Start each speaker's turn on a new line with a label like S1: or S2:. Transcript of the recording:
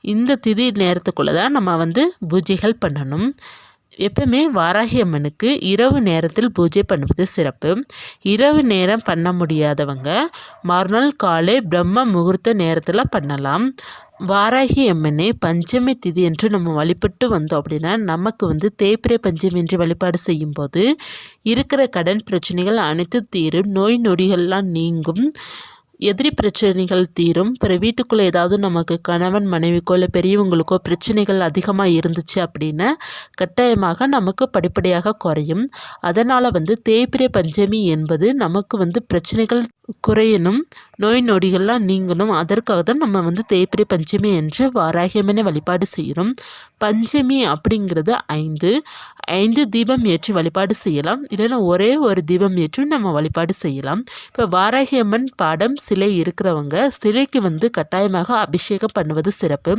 S1: இந்த திதி நேரத்துக்குள்ளே தான் நம்ம வந்து பூஜைகள் பண்ணணும். எப்பவுமே வாராகி அம்மனுக்கு இரவு நேரத்தில் பூஜை பண்ணுவது சிறப்பு. இரவு நேரம் பண்ண முடியாதவங்க மறுநாள் காலை பிரம்ம முகூர்த்த நேரத்தில் பண்ணலாம். வாராகி அம்மனை பஞ்சமி திதி என்று நம்ம வழிபட்டு வந்தோம் அப்படின்னா நமக்கு வந்து தேய்பிறை பஞ்சமி என்று வழிபாடு செய்யும்போது இருக்கிற கடன் பிரச்சனைகள் அனைத்து தீரும், நோய் நொடிகள்லாம் நீங்கும், எதிரி பிரச்சனைகள் தீரும். பிறகு வீட்டுக்குள்ளே ஏதாவது நமக்கு கணவன் மனைவிக்கோ இல்லை பெரியவங்களுக்கோ பிரச்சனைகள் அதிகமாக இருந்துச்சு அப்படின்னா கட்டாயமாக நமக்கு படிப்படியாக குறையும். அதனால் வந்து தேய்பிறை பஞ்சமி என்பது நமக்கு வந்து பிரச்சனைகள் குறையணும், நோய் நொடிகள்லாம் நீங்கணும். அதற்காக தான் நம்ம வந்து தேய்பிறை பஞ்சமி என்று வாராகியம்மனை வழிபாடு செய்கிறோம். பஞ்சமி அப்படிங்கிறது 5 தீபம் ஏற்றி வழிபாடு செய்யலாம், இல்லைன்னா ஒரே ஒரு தீபம் ஏற்றி நம்ம வழிபாடு செய்யலாம். இப்போ வாராகியம்மன் பாடம் சிலை இருக்கிறவங்க சிலைக்கு வந்து கட்டாயமாக அபிஷேகம் பண்ணுவது சிறப்பு.